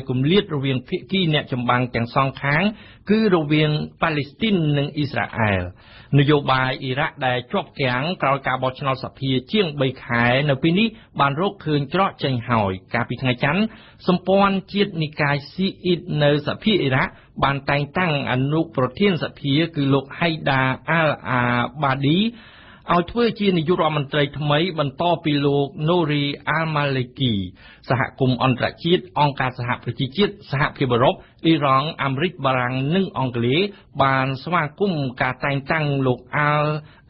กลุ่มเลียดระเวียงพิกี้เนี่ยจำบังแต่งซองค้างคือระเวียงปาเลสไตน์หนึ่งอิสราเอลนโยบายอิรักได้จบแข็งกล่าวการบอชนอลสเพียเจียงใบขายในปีนี้บานโรคคืนเจาะใจหอยการปีไงจันสมปอนจีดนิกายซีอิดในสเพียอิรักบานแต่งตั้งอนุโปรตีนสเพียคือโลกไฮดาอัลอาบาดีเอาช่วยจีนในยุโรปมันตรทำไมบรรทอปีโลกโนรีอาลมาเลกีสหกรมอันตรจิตองค์การสหประชาชาติสหพิบรบอิหร่านอเมริกบารังนึ่งอังกฤษบานสมาคมการแต่งตั้งโลกอาล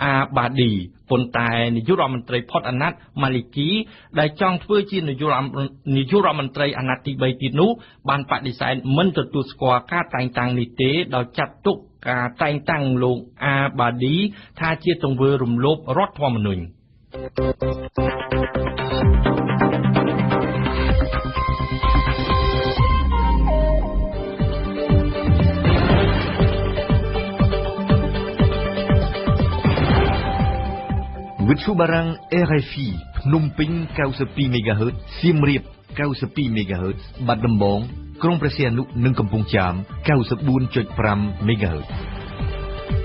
อาบาดีปนตายในยุโรปมันตรพอดอนัตมาเลกีได้จ้องช่วยจีนในยุโรปมันตรอนัตติใบตินุบานปฏิเสธมันจะตุสกวาการแต่งตั้งนิเตโดยจัดตุกการแต่งตั้งโลกอาบาดีท่าเชียตรงเวรุมลบรถทอมนุนวิทยุบารัง RFI พนมปิง92 เมกะเฮิรตซ์เสียมเรียบ92 เมกะเฮิรตซ์บัดดำบองกรุงประเทศนุนึ่งกำปงจาม94.5 เมกะเฮิรตซ์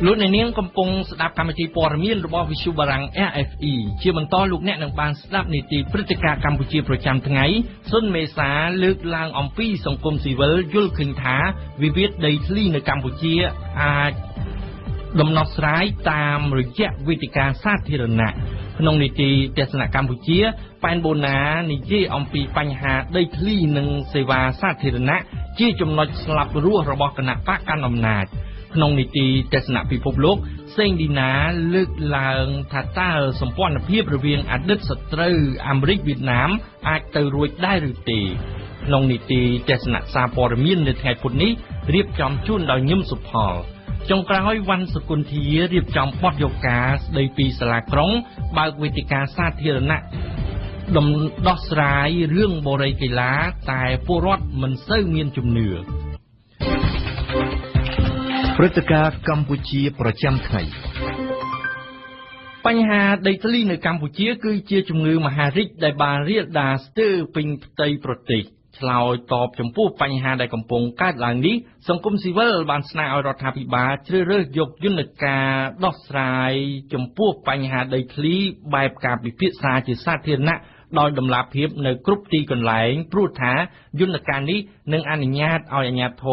ลูกในเนี้ยกำปงสดับกรรมวิธีปอร์มีนระบบวิทยุบารัง RFI เชื่อมันต่อลูกแนะนำบานสดับนิติพฤติการกัมพูชีประจำทั้งไงส้นเมษาเลือกลางอมฟีสังคมสีเวลยุลคึงท้าวิวิทย์ไดทลีในกัมพูชีดำนอกร้ายตามหรือแยกวิธีการสาธารณะพนงนิติเทศนากัมพูชีปานโบนานิเจอมปีปัญหาได้ทลีหนึ่งเสวาสาธารณะที่จำนวนสลับรั่วระบบคณะปะการอำนาจพนงนิติเทศนาพิภพโลกเส้นดินาเลือกลางทัตตาสมปอนเพียบระเวียงอดีตสตรีอเมริกเวียดนามอาจเตอรวยได้หรือตีพนงนิติเทศนาซาปอร์มีนในแถบคนนี้เรียบจอมจุนดอยยิ้มสุพอลจงกล่าวให้วันสกุลทีเรียบจำปอดโยกาสโดยปีสลากร้องบางวิธีการสาธารณะดำดอสรายเรื่องโบราณกีฬาแต่ผู้รอดมันเสื่อมเมียนจุ่มเหนือพฤติการกัมพูชีประจำไทยปัญหาไดทลีในกัมพูชีคือเจียจุ่มเหนือมหาริกได้บาเรียดาสเตอร์ปิงไตปรติชลาวตอบจำพูปัญหาได้กำปงการหลังนี้สังคมซีเวลบานสนาอรัฐพิบาลเชื่อเรื่องยกยุนกาดอกสายจำพูปัญหาไดทลีแบบการปิพิษาจิตสาธารณะโดยดำลาเพียบในกรุ๊ปตีกันไหลปรูถายุนการนี้หนึ่งอนุญาตเอาอย่างโถ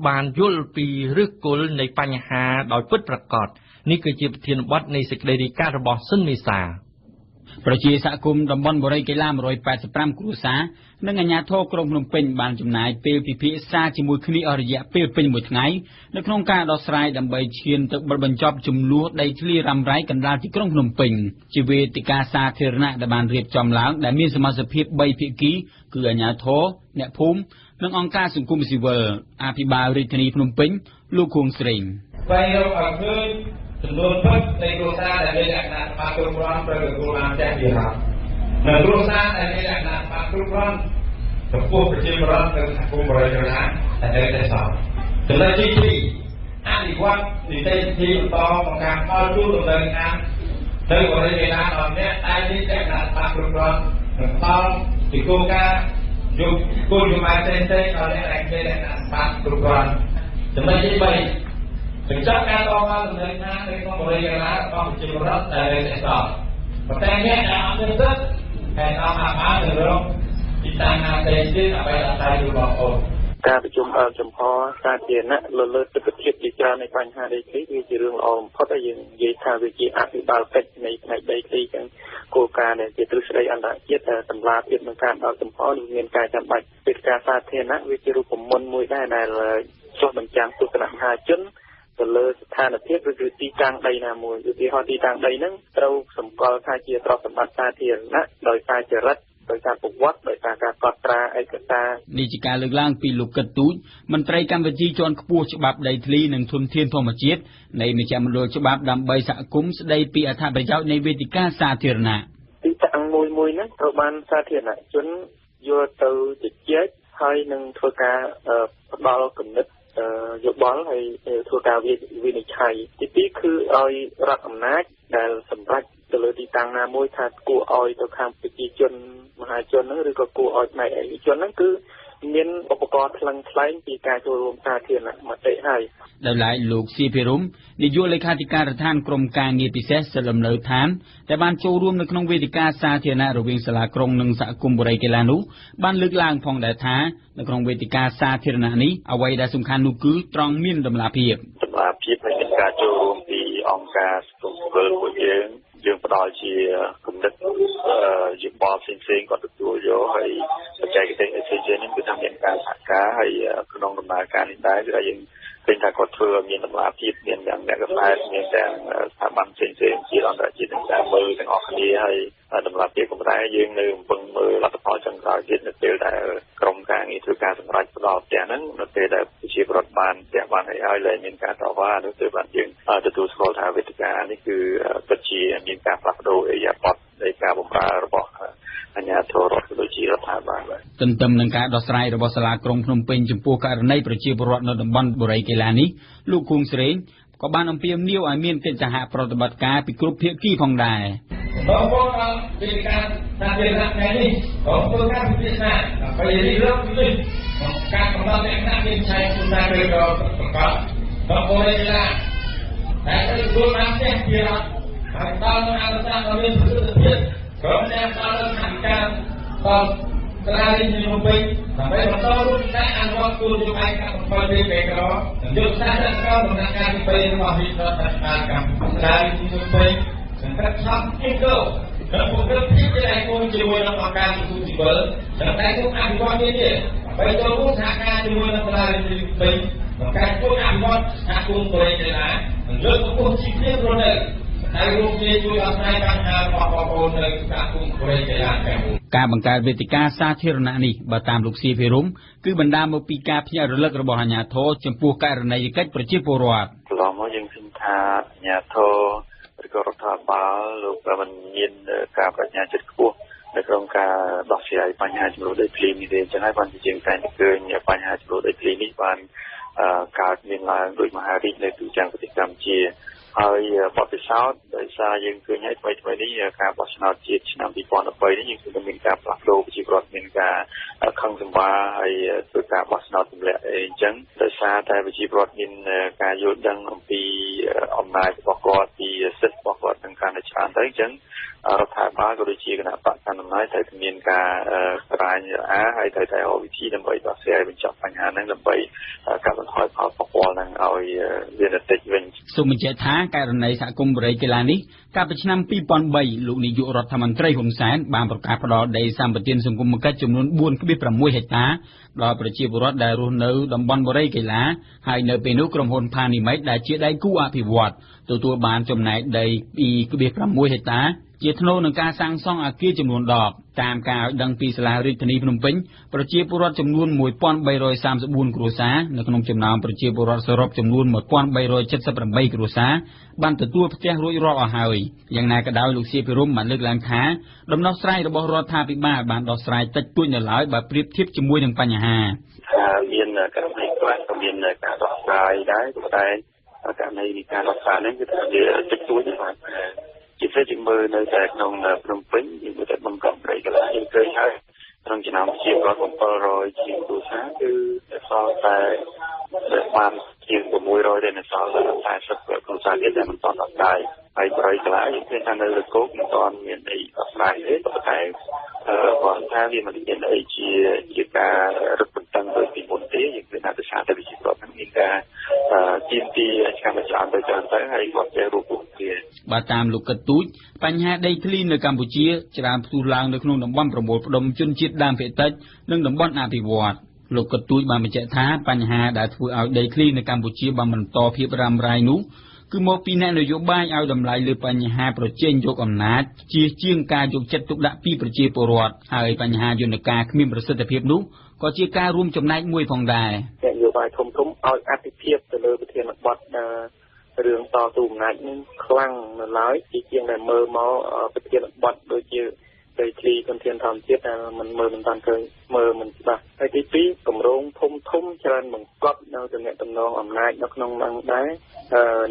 บานยุลปีรึกกุลในปัญหาโดยพุทธประกอบนี่คือจิตเทียนวัดในสิกเดริการระบอบซึ่งมีสาประชีสกุมตำบลบริเกลาม185 ครูสานังอัญญาโทกรมพนมเปญบานจุ่มนายเปลพิพิซาจิมุยคณีอริยะเปลเป็นหมดไงในโครงการดอสไลด์ดำใบเชียนตกบรรจบจุ่มลัวได้ทลีรำไรกันดาที่กรมพนมเปญจีเวติกาซาเทรณะดบานเรียบจอมล้างแต่มีสมาชิกใบพิกีคืออัญญาโทเนภูมินังองค์การสังคมสิเวอร์อาภิบาลริทนีพนมเปญลูกคงสริงไปเราเอาเงินจำนวนพักในโครงการในหลักการปฏิบัติประกอบโครงการแจ้งดีครับในโครงการในหลักการปฏิบัติกับผู้ประชาชนและสังคมบริการแต่ในแต่สองถึงได้ที่อันอีกว่าในที่ต่อของการเข้าร่วมดำเนินงานโดยบริการตอนนี้ไอ้ที่แจ้งการปฏิบัติต้องติดโครงการยุคกู้ยุคมาเซ็นตอนนี้ในหลักการปฏิบัติถึงได้ที่ไปถึงจัดการต่อมาดำเนินงานในกองบริการต้องจิตรัตน์แต่ในแต่สองแต่เนี่ยเอาเงินตึ๊ดแต่เอาอาหารเรื่องติดตามงานเต็มที่ไปรับใช้ดูบอกคนการประชุมจำเพาะการเจนนะเลิศประเทศจีจาในปัญหาใดที่มีเรื่องออมเพราะแต่ยังยีทาวิจิอภิบาลเป็นในใดที่กันโครงการเนี่ยจะตรึกใช้อันดับเยอะตำราเพียรการเอาจำเพาะเงินการจำบัตรเป็นการสาธารณะวิจิรุผมมนมวยได้ในเลยช่วงบรรจังตุกนักหาจนก็เลยสถานเพียบหรือตีกลางใดนามวยอยู่ที่หอตีกลางใดนั้นเราสมกอลทาเจียตรอสมบัติสาธารณะโดยการเจริญโดยการปกวัดโดยการกอดตราเอกสารนิจการเลือกล่างปีลูกกระตุ้ยมันไตรกรรมวิจีจรขบวนฉบับใดทลีหนึ่งทุนเทียนธรรมจิตในมิจฉามันโดยฉบับดำใบสะคุ้มได้ปีอัฐประเจ้าในเวทีการสาธารณะตีตังมวยนั้นเราบันสาธารณะจนโยตือจิตเจ็ดให้หนึ่งทัวการบอลกลุ่มนึกยกบอลให้ทัวการวินิจฉัยที่คือเอารักอำนาจแต่สำหรับตลอดที่ต่างนามวยทัดกูเอาตัวคำปฏิจนมหาจนนั้นหรือก็กูเอาในไอ้จนนั้นคือ មានឧបករណ៍ថ្លឹងថ្លែងពីការចូលរួមសាធារណមតិហើយដោយឡែកលោកស៊ីភិរុំនាយកលេខាធិការដ្ឋានក្រមការងារពិសេសសិទ្ធិលំនៅឋានដែលបានចូលរួមនៅក្នុងវេទិកាសាធារណៈរវាងសាលាក្រុងនិងសហគមន៍បុរីកីឡានោះបានលើកឡើងផងដែរថានៅក្នុងវេទិកាសាធារណៈនេះអ្វីដែលសំខាន់នោះគឺត្រង់មានតម្លាភាពហើយមានការចូលរួមពីអង្គការសង្គមស៊ីវិលរបស់យើងផ្ដល់ជាគំនិតយោបល់ផ្សេងៗគាត់ទទួលយកហើយបច្ចេកទេសផ្សេងៗនេះគឺថាមានការសហការហើយក្នុងដំណើរការនេះដែរគឺយើងឃើញថាគាត់ធ្វើឲ្យមានតម្លាភាពមានទាំងអ្នកកសែតមានទាំងស្ថាប័នផ្សេងៗជាអន្តរជាតិទាំងមើលទាំងអស់គ្នាហើយតម្លាភាពកម្ពុជាយើងនៅកំពុងមើលលទ្ធផលចុងក្រោយទៀតនៅពេលដែលក្រមការងារធ្វើការសម្រេចផ្ដល់ផ្ទះហ្នឹងនៅពេលដែលប្រជាពលរដ្ឋបានផ្ទះបានហើយលែងមានការតវ៉ានោះគឺបានយើងទទួលស្គាល់ថាវេទិកានេះគឺពិតជាមានការផ្លាស់ប្ដូរឥរិយាបថនៃការបម្រើរបស់អាជ្ញាធររដ្ឋដូចជារដ្ឋាភិបាលទន្ទឹមនឹងការដោះស្រាយរបស់សាលាក្រុងភ្នំពេញចំពោះករណីប្រជាពលរដ្ឋនៅតំបន់បុរីកីឡានេះលោកគង់ស្រេងក៏បានអំពាវនាវឲ្យមានកិច្ចសហប្រតិបត្តិការពីគ្រប់ភាគីផងដែរបងប្អូនវេទិកាសាធារណៈថ្ងៃនេះក៏ធ្វើការពិភាក្សាដើម្បីរៀបរាប់ពីការកំណត់លក្ខណៈមានឆែកទូទៅឬក៏ប្រកបបងប្អូននេះឡាតែទទួលបានផ្ទះជារដ្ឋហើយដល់នៅអនុសាសន៍មានប្រសិទ្ធភាពក្រុមអ្នកដល់នៅខាងការដល់ក្លាយជាជំនួយដើម្បីបន្តរួមតែអនុវត្តគោលនយោបាយការបំពេញពីបេក្ខរយុទ្ធសាស្ត្រក្រមដំណាក់កាលទី3របស់វិទ្យាសាស្ត្រកម្មក្លាយជាជំនួយសង្កត់ឆប់ទីគោនិងពង្រឹងភាពជាឯកពលជាមួយនឹងអង្គការសង្គមស៊ីវិលនិងតែគុំអភិវឌ្ឍនេះទៀតដើម្បីចូលរួមសហការជាមួយនឹងសាលារៀនទី2ក្នុងការជួយអភិវឌ្ឍសហគមន៍បុរីកីឡានិងលើកកម្ពស់ជីវភាពរស់នៅហើយរួមគ្នាជួយដោះស្រាយបញ្ហារបស់បងប្អូននៅសហគមន៍បុរីកីឡាទាំងមូលការបង្កើតវេទិកាសាធារណៈនេះបើតាមលោកស៊ីភិរុំគឺបណ្ដាលមកពីការភ្ញាក់រលឹករបស់អាជ្ញាធរចំពោះករណីយកិច្ចប្រជាពលរដ្ឋកន្លងមកយើងឃើញថាអាជ្ញាធរឬក៏រដ្ឋាភិបាលលោកមិនមានការប្រាជ្ញាចិត្តខ្ពស់នៅក្នុងការដោះស្រាយបញ្ហាចំនួនដីធ្លីនេះទេអញ្ចឹងហើយបានជាយើងតែឃើញបញ្ហាចំនួនដីធ្លីនេះបានកើតមានឡើងដោយមហារីកនៅទូទាំងប្រទេសកម្ពុជាហើយបទពិសោធន៍ដោយសារយើងឃើញហើយថ្មីនេះការបោះឆ្នោតជាតិឆ្នាំ2013នេះយើងឃើញមានការផ្លាស់ប្ដូរប្រជាពលរដ្ឋមានការខឹងសម្បារហើយធ្វើការបោះឆ្នោតទម្លាក់អីអញ្ចឹងដោយសារតែប្រជាពលរដ្ឋមានការយល់ដឹងអំពីអំណាចរបស់គាត់ពីសិទ្ធិរបស់គាត់នឹងកាន់តែច្រើនទៅអញ្ចឹងរដ្ឋាភិបាលក៏ដូចជាគណៈបកកណ្ដាលអំណាចត្រូវតែមានការស្រាវជ្រាវហើយត្រូវតែរកវិធីដើម្បីដោះស្រាយបញ្ចប់បញ្ហាហ្នឹងដើម្បីកាត់បន្ថយផលប៉ះពាល់ហ្នឹងឲ្យវាតិចវិញសូមបញ្ជាក់ថាករណីសហគមន៍បុរីកីឡានេះកាលពីឆ្នាំ2003លោកនាយករដ្ឋមន្ត្រីហ៊ុនសែនបានប្រកាសផ្ដល់ដីសម្បត្តិសង្គមគិច្ចចំនួន 4.6 ហិកតាដល់ប្រជាពលរដ្ឋដែលរស់នៅតំបន់បុរីកីឡាហើយនៅពេលនោះក្រុមហ៊ុនផានីមិចដែលជាដៃគូអភិវឌ្ឍទទួលបានចំណែកដី 2.6 ហិកតាជាថ្នូរនឹងការសាងសង់អគារចំនួន10តាមការឲ្យដឹងពីសាលារាជធានីភ្នំពេញប្រជាពលរដ្ឋចំនួន 1334 គ្រួសារនៅក្នុងចំណោមប្រជាពលរដ្ឋសរុបចំនួន 1378 គ្រួសារបានទទួលផ្ទះរួចរាល់អស់ហើយយ៉ាងណាក៏ដោយលោកសៀភិរុំបានលើកឡើងថាដំណោះស្រាយរបស់រដ្ឋាភិបាលបានដោះស្រាយតិចតួចនៅឡើយបើប្រៀបធៀបជាមួយនឹងបញ្ហាមានករណីខ្លះក៏មានការដោះស្រាយដែរតែករណីនៃការដោះស្រាយនេះគឺថាវាតិចតួចណាស់ជាពិសេសជាមើលនៅតែក្នុងភ្នំពេញយើងមើលតែបង្កប់ប្រៃកន្លះយើងឃើញហើយក្នុងចំណោមជាប្រវត្តិ700ជាងគ្រួសារគឺសល់តែបានជាង600ដែលនៅសល់តែ40គ្រួសារទៀតដែលមិនទាន់ដោះស្រាយហើយប្រៃកន្លះយើងឃើញថានៅលើគោកមិនទាន់មានអីដោះស្រាយទេប៉ុន្តែគាត់ថាវាមិនមានអីជាការរឹតបន្តឹងដោយពីមុនទេយើងឃើញថាដោយសារតែវិជាប្រវត្តិមានការទៀមទីកម្មច្រើនទៅហើយគាត់ចេះរូបភាពបើតាមលោកកឹកទូចបញ្ហាដីធ្លីនៅកម្ពុជាច្រើនផ្ទុះឡើងនៅក្នុងតំបន់ប្រមូលផ្ដុំជនជាតិដើមភាគតិចនិងតំបន់អភិវឌ្ឍលោកកឹកទូចបានបញ្ជាក់ថាបញ្ហាដែលធ្វើឲ្យដីធ្លីនៅកម្ពុជាបានបន្តភាពរ៉ាំរ៉ៃនោះគឺមកពីអ្នកនយោបាយឲ្យតម្លៃលើបញ្ហាប្រជែងយកអំណាចជាងការយកចិត្តទុកដាក់ពីប្រជាពលរដ្ឋហើយបញ្ហាយន្តការគ្មានប្រសិទ្ធភាពនោះក៏ជាការរួមចំណែកមួយផងដែរនយោបាយធំឲ្យអតិភិបទៅលើប្រធានបទរឿងតស៊ូអំណាចនេះខ្លាំងនៅឡើយជាងដែលមើលមកប្រធានបទដូចជាដីធ្លីធនធានធម្មជាតិដែលมันមើលមិនតាន់ឃើញមើលមិនច្បាស់ហើយទី2គម្រោងធំច្រើនបង្កប់នៅទំនាក់ទំនងអំណាចនៅក្នុងនឹងដែរ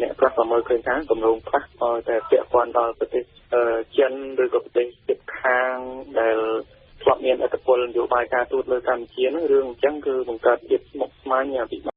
អ្នកខ្លះក៏មើលឃើញថាគម្រោងខ្លះតែពាក់ព័ន្ធដល់ប្រទេសចិនឬក៏ប្រទេសជិតខាងដែល ធ្លាប់មានអត្តពលនយោបាយការទូតលើកម្ពុជានឹងរឿងអញ្ចឹងគឺបង្កើតជាមុខស្មាញពី